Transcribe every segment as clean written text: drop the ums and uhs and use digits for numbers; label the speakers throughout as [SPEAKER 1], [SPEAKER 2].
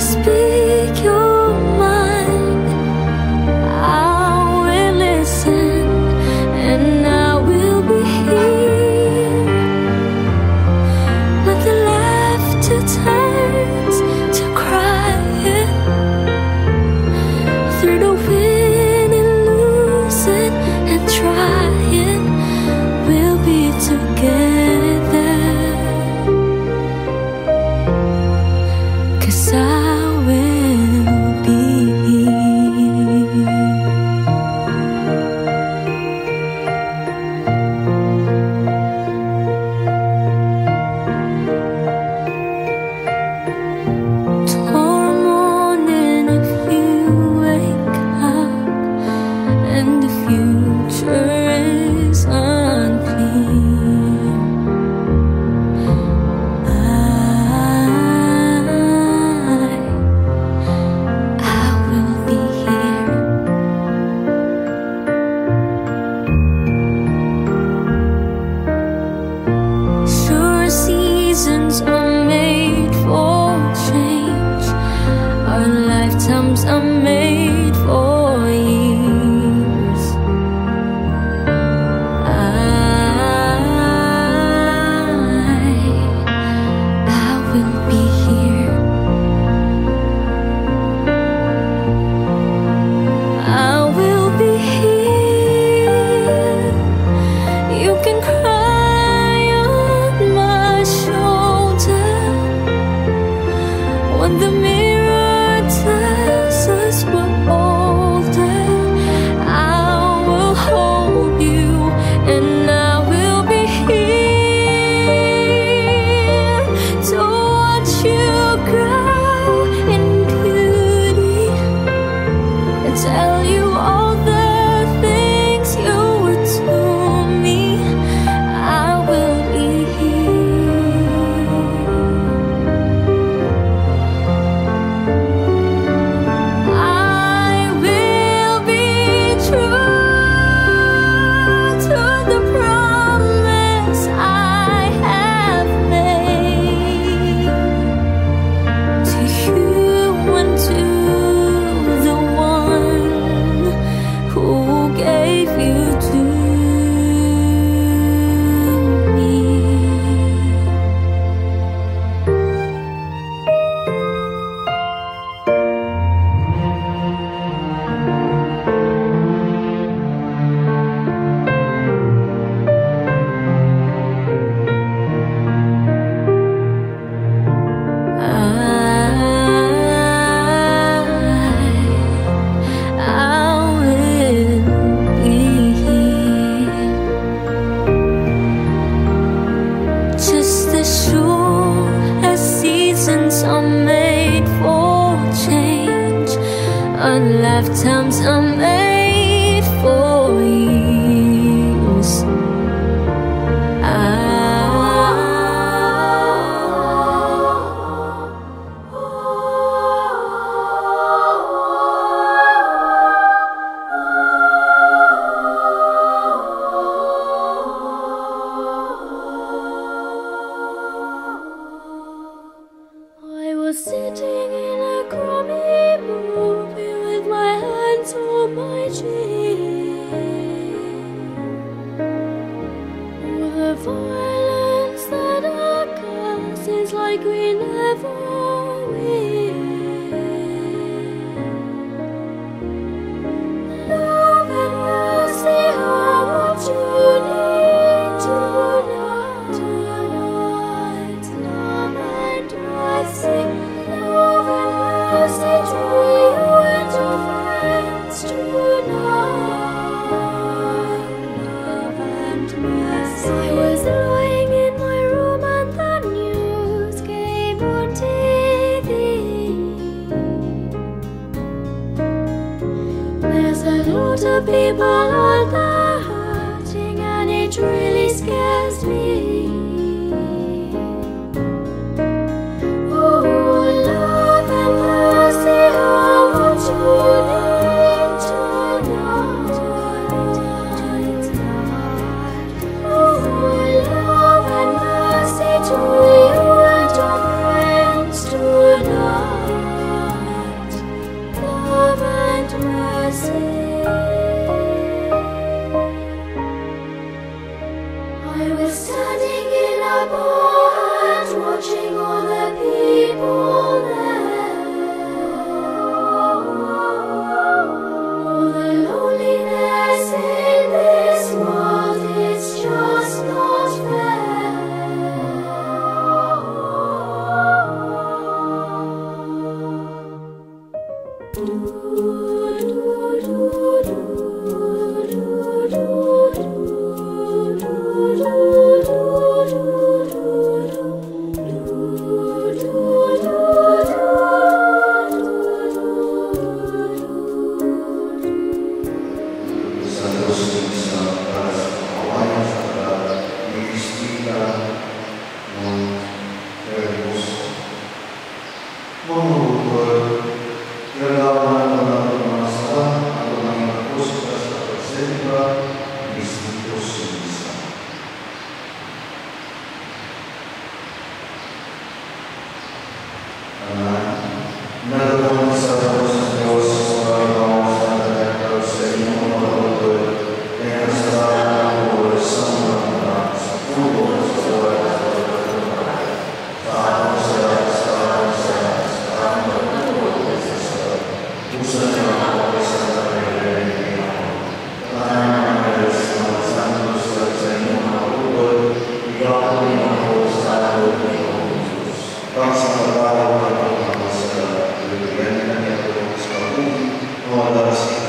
[SPEAKER 1] speak your mind, I will listen, and I will be here. When the laughter turns to crying, through the winning, losing, and trying, we'll be together. 'Cause I will be here. Tomorrow morning, if you wake up and the future is unclear, I will be here. Sure, seasons are made for change. Our lifetimes are made for years. I will be here. I will be here. You can cry on my shoulder when the mirror tells us we're older. I will hold you, and I will be here to watch you grow in beauty and tell you all the things you were to me. I will be here. I will be true to the promise I have made to you and to the one who gave you to me. I will be here. Just as sure as seasons are made for change, our lifetimes are made for years. I was sitting in a crummy movie with my hands on my chin, with a violence that occurs is like we never win. Love and mercy are what you need tonight. Love and mercy, love and mercy to you and your friends tonight. Love and mercy. I was lying in my room and the news came on TV.
[SPEAKER 2] Nagawang sa Diyos sa mga sa inyong mga utol, kaya sa mga sa mga sa pulo sa wala sa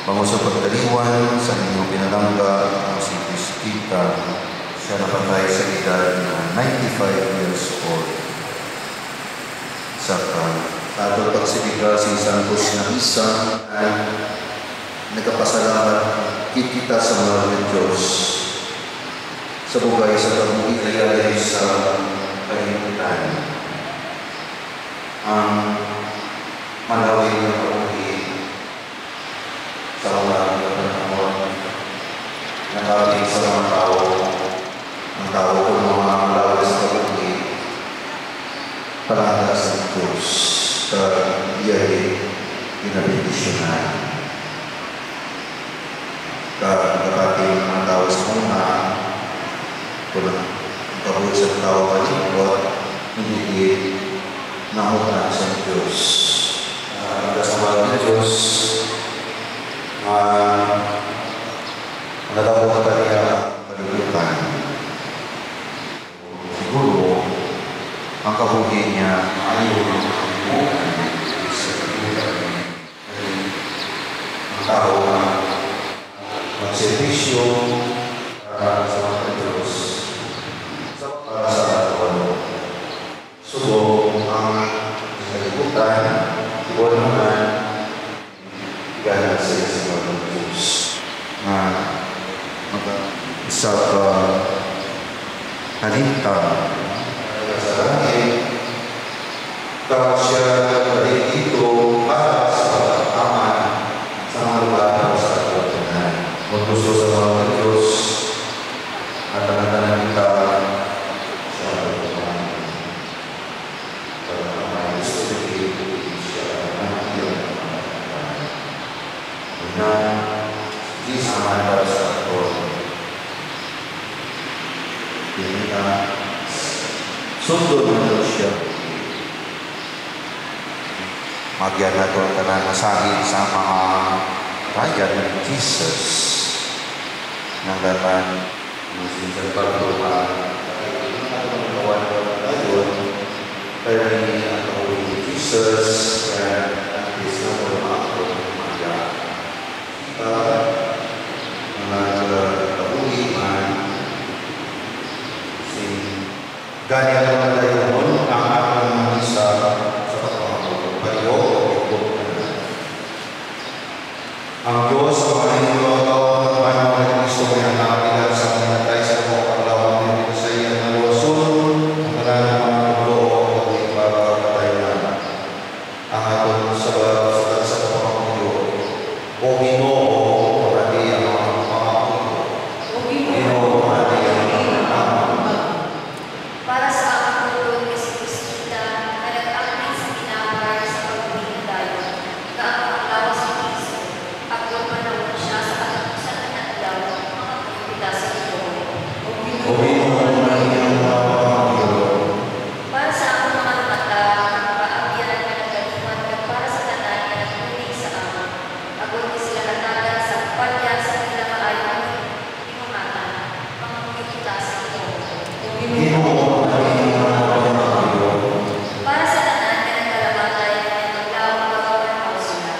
[SPEAKER 3] Bango sa pagdaliwan sa inyong pinalangga ang si Cristita, siya napatay sa edad na 95 years old. Sa ato pagsibiga si Santos na Misa ay nagkapasalamat kita sa mga ng Diyos sa bugay sa pag-ilayalay sa kalimutan. Ang manawin ng pag-uwi sa mga panahon nakabig sa mga tao, ang tao kung mga malawin sa pag-uwi palanda sa Diyos sa iya'y pinabindisyonan. Kakating mga tao sa muna kung kabuhi sa tao kalimot hindi namunan sa Diyos. Kasama ng Diyos natapos ka niya kalimutan. Siguro, ang kabuhi niya ay ang tao na magservisyo para sa mga Diyos para sa ato. So, ang kalimutan, iwan naman galang sa mga Diyos na isa ka halintang sa langit para siya rin dito para sa pagkaman sa mga lugar sa katutunan. Magpuso sa mga Diyos at tangan-tangan kita sa katutunan. Para may gusto rin siya ang iyong katutunan. Una, di sama para sa katutunan. Ini sundot na siya. Magyan na ito ang tananasahin sa mga raya ng Jesus ng laman ng sinasang paglupa. Kaya ini ang tawag ni Jesus kaya ang Kristo na mga magya. Mga kabuhiman gani ang mga dayon ang ating isa sa pagpapagod. Payo o ang Diyos ang mga inulotaw ng mga Kristo ay ang nakikilan sa minatay sa mga paglawan nito sa iyang naluwasun ang kalalang mga tulo o ipapatay na ang aton sa pagpapagod. O Ginoo, marami ang mga pagpapagod. O Ginoo, marami ang mga
[SPEAKER 4] para sa aking tulong ni si Cristita na nag-amin sa ginawar sa pagbuhin tayo, kaang lawas ng Kristo, at kung panahon siya sa katapusan ng adlaw, mga pagpila sa ito.
[SPEAKER 3] O Ginoo,
[SPEAKER 4] Para sa akong mga mata, nagpaabyan na nagkaliman at para sa tanan na nagpunig sa ama, agon ni sila hatagan sa palya sa nila maayon, pinungatan, mga pagpila sa ito. Para sa tanan na nagkalamatay na naglawang magawa ng sila,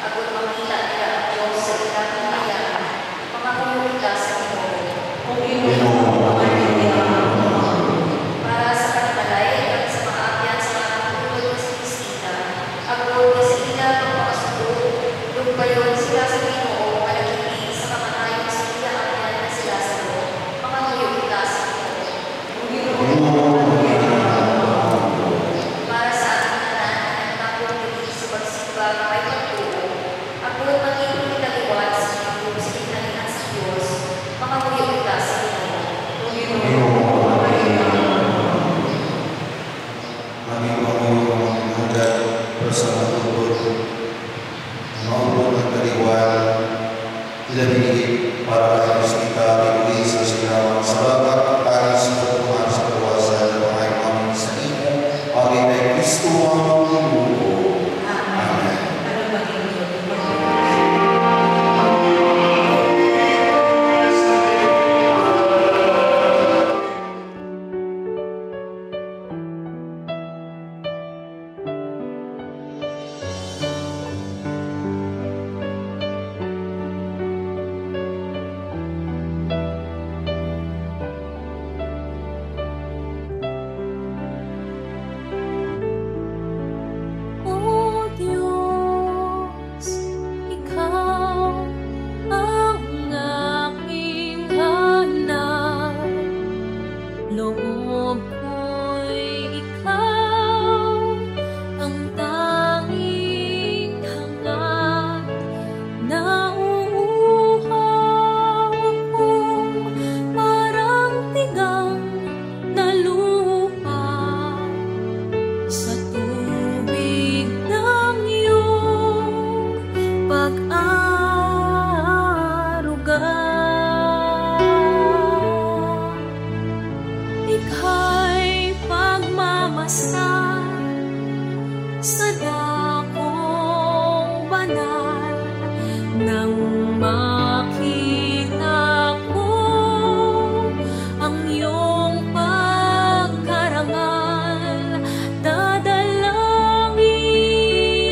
[SPEAKER 4] agon makita nila ang Diyos sa ilang kayaan, pangakuyong ka sa ito. Para sa kanimalay at sa mga abyan sa mga tulog na si Cristita, agon ni sila ang makasundo, lugbayon sila sa Ginoo, malagiging sa kamatayon sa sila abyan na sila sa loob, pangakuyong ka sa ito. Para sa ating tanan na nagtapuligid sa pagsimba na may pagtuo, agon maging italiwan sa Ginoo sa kinalihan sa Diyos, mga kuyong ka sa ito.
[SPEAKER 3] Aming Panginoon, hanggang bersama turut maupun kaliwan tidak binigit para harus kita pilih sesuai sahabat hari sebuah kuasa dan pengayoan kami sa imo. Pagkay Kristo ang Panginoon. Amen.
[SPEAKER 4] Para sa ating tanan na nagtapuligid sa pagsimba na may pagtuo, agon maging italiwan sa Ginoo sa kinalihan sa Diyos, mga kuyong ka sa ito.
[SPEAKER 3] Aming Panginoon, hanggang bersama turut maupun kaliwan tidak binigit para harus kita pilih sesuai sahabat hari sebuah kuasa dan pengayoan kami sa imo. Pagkay Kristo ang Panginoon. Amen.
[SPEAKER 1] banal nang makita ko ang iyong pagkarangal. Dadalangin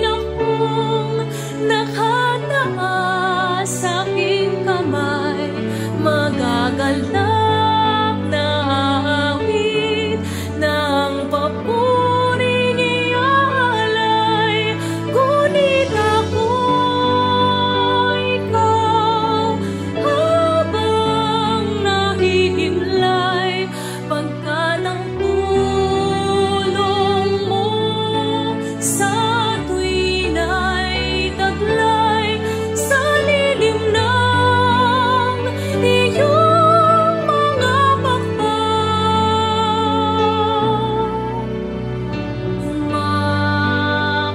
[SPEAKER 1] akong nakataas sa aking kamay, magagalak na awit ng papuring ialay. Ngunit ako, ikaw, habang nahihimlay, pagkat ang tulong mo sa tuwin ay taglay sa lilim ng iyong mga pakpak.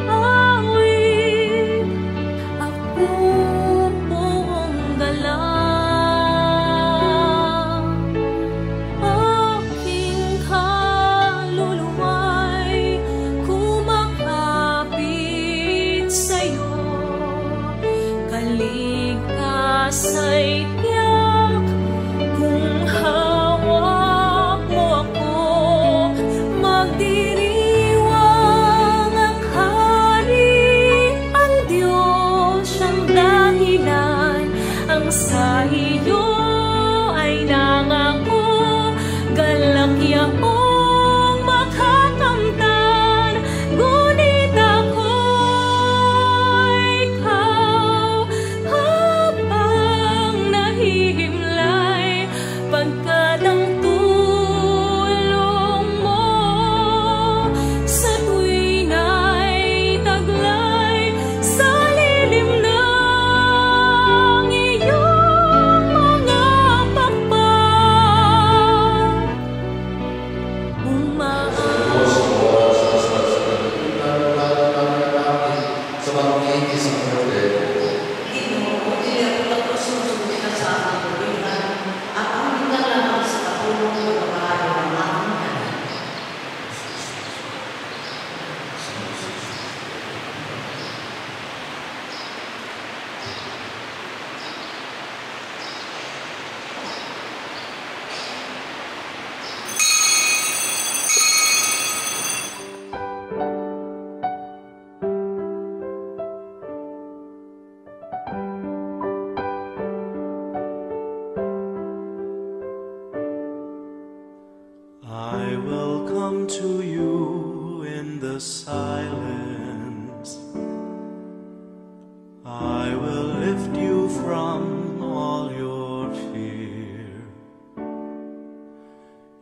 [SPEAKER 1] Umaawit ako buong galang, aking kaluluwa'y kumakapit sa'yo. Kaligtas ay tiyak kung hawak mo ako. Magdiriwang ang hari, ang Diyos siyang dahilan. Ang sa iyo ay nangako, galak yaong makakamtan. Ngunit ako, ikaw, habang nahihimlay, pagkat ang tulong mo sa tuwin ay taglay sa lilim ng iyong mga pakpak.
[SPEAKER 2] Sa mga ngiti sa mundo,
[SPEAKER 5] Ginoo, dili ako nagpasusunod na sa akong tuwiran. Ako ang lamang sa katulong mo na bahay ng akong yan.
[SPEAKER 6] I will come to you in the silence. I will lift you from all your fear.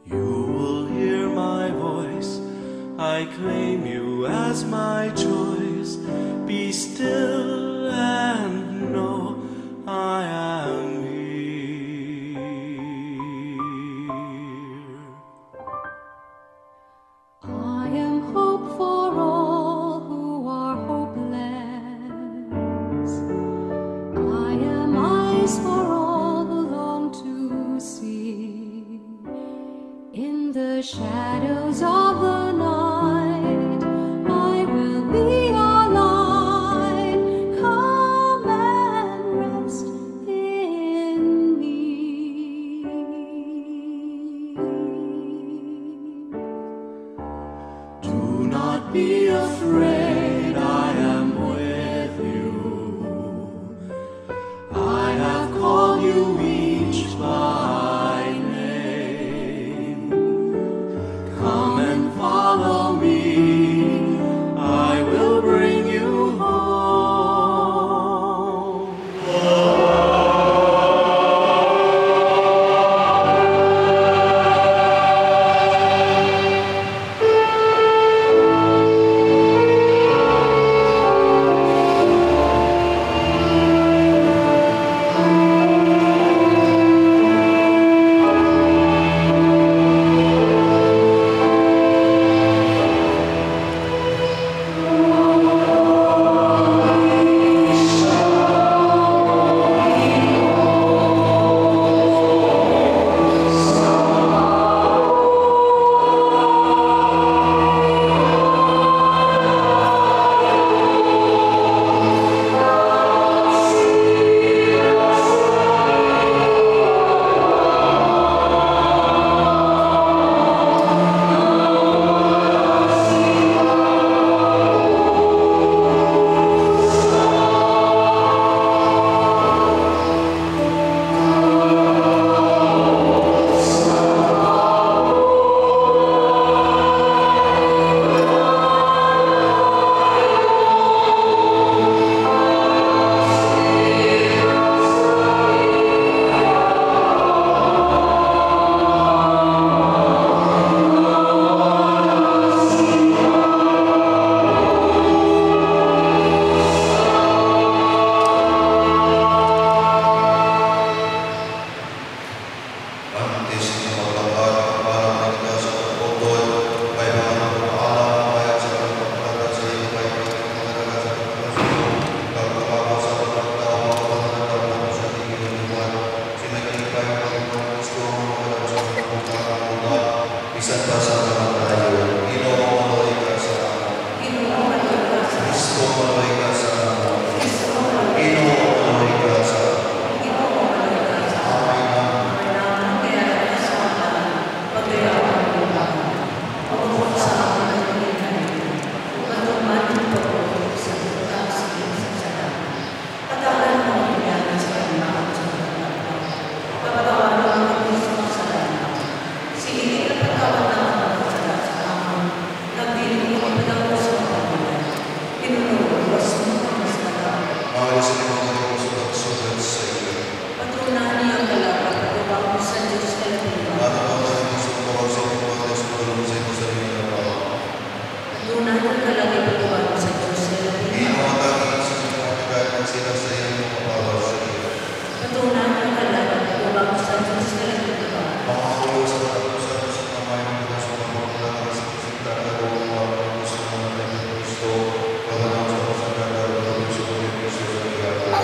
[SPEAKER 6] You will hear my voice. I claim you as my choice. Be still and know I am here.
[SPEAKER 1] I am hope for all who are hopeless. I am eyes for all who long to see. In the shadows of the night, I will be your light. Come and rest in me.
[SPEAKER 6] Do not be afraid, I am with you. I have called
[SPEAKER 3] sa limang katulong sugat sa iyo.
[SPEAKER 5] Patunahan niya ang kalaban, pagkabang mo sa Diyos kalatiba.
[SPEAKER 3] At ang mga gusto ko tawag sa iyong pagkakas sa iyong sarili na tao.
[SPEAKER 5] Patunahan ang kalagay, pagkabang mo sa Diyos kalatiba.
[SPEAKER 3] Inuwatagin sa mga kagayang sila sa iyong makapawa sa iyo.
[SPEAKER 5] Patunahan ang kalaban, pagkabang mo sa Diyos kalatiba.
[SPEAKER 3] Mga kulo sa katapusan sa kamay ng Diyos sa mga pagkakakas sa kasinta na gawang mga gusto ng Kristo, pagkakakas sa kasagada ng Diyos sa Kristo sa iyo.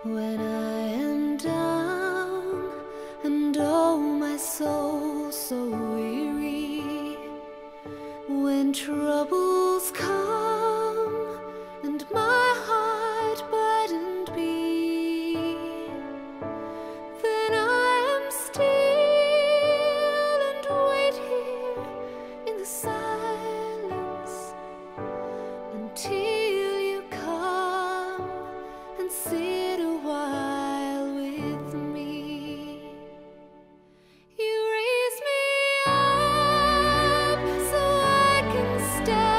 [SPEAKER 1] When I am down and oh my soul so weary, when troubles come and my heart burdened be, then I am still and wait here in the silence until you come and sit a while with me. You raise me up so I can stand.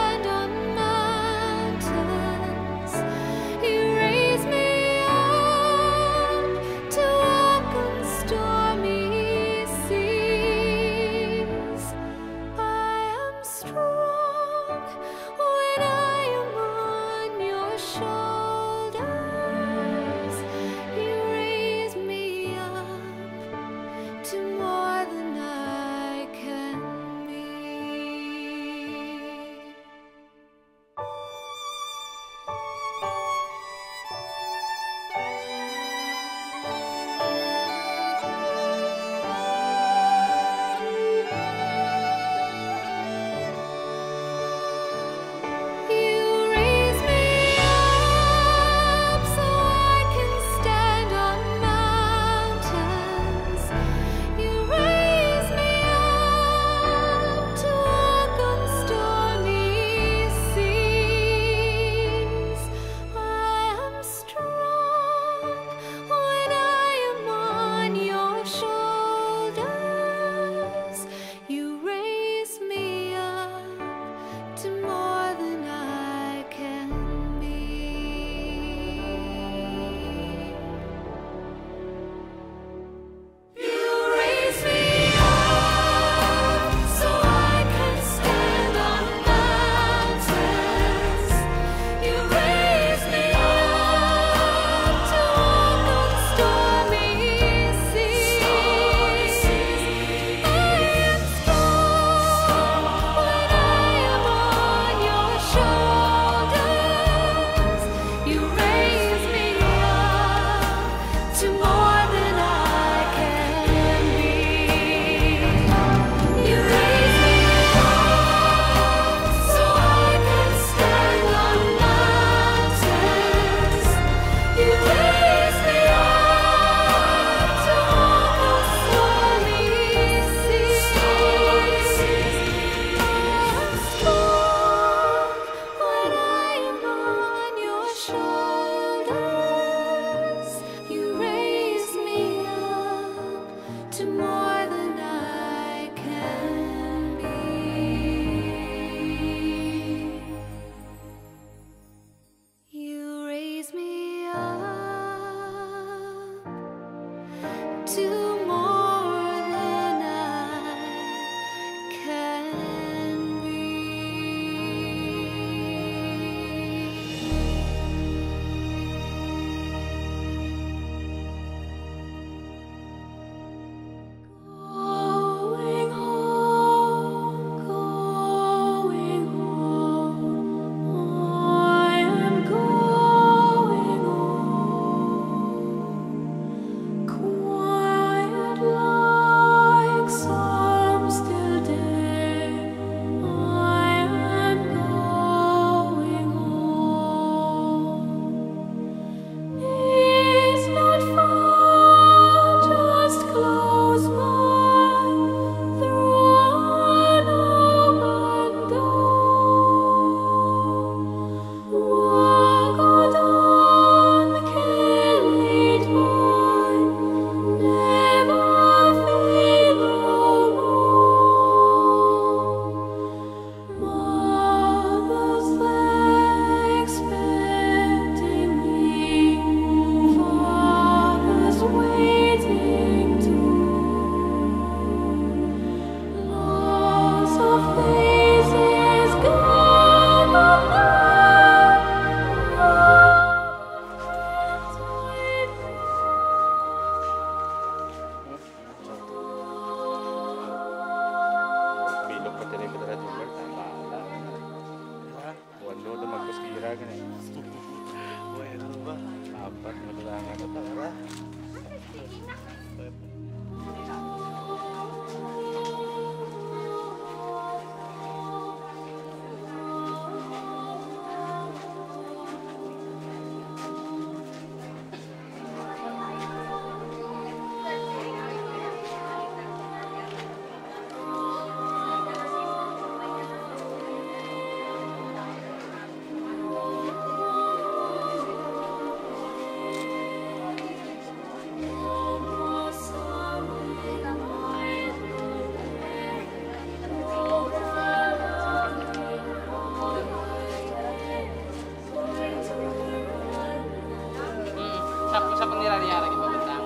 [SPEAKER 7] Sa pangyayari ng babantang.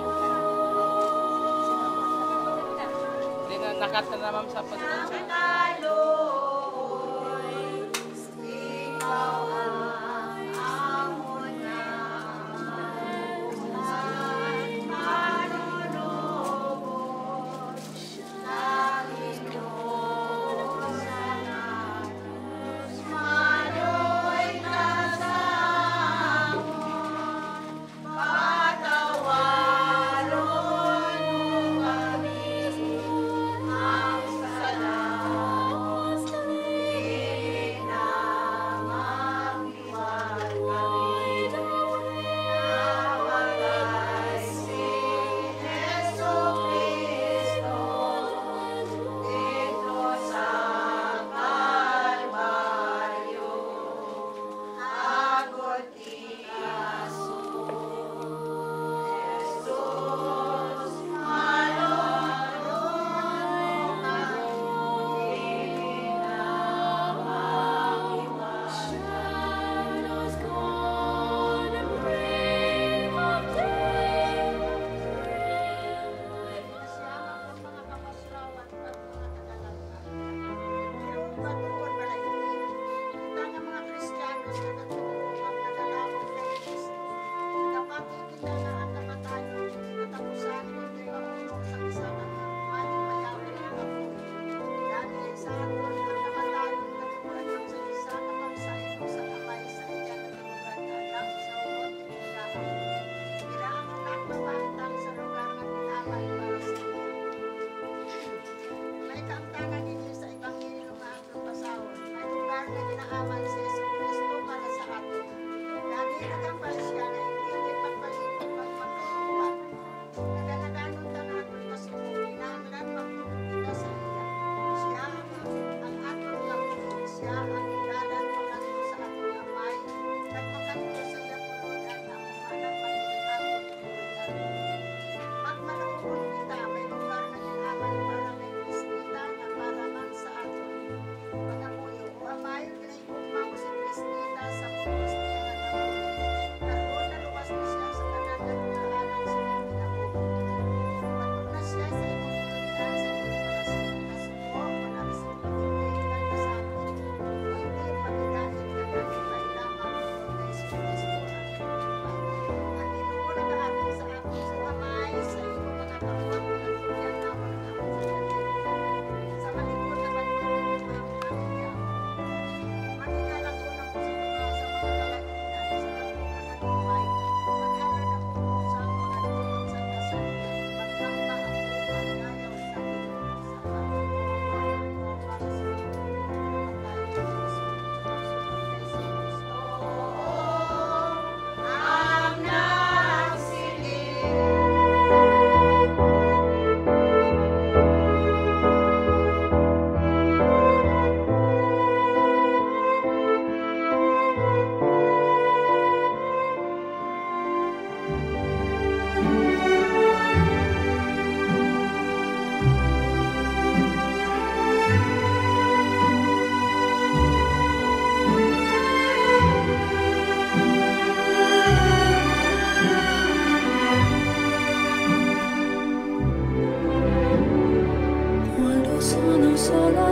[SPEAKER 7] Hindi na nakat na naman sa pagpunta.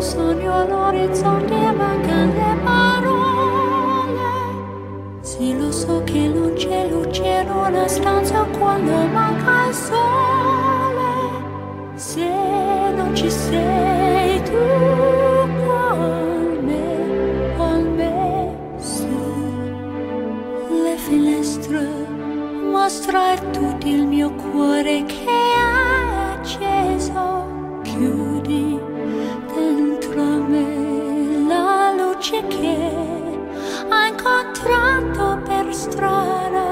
[SPEAKER 1] sogno all'orizzonte e mancano le parole. Sì, lo so che non c'è luce in una stanza quando manca il sole. Se non ci sei tu con me su le finestre voce che ho incontrato per strada.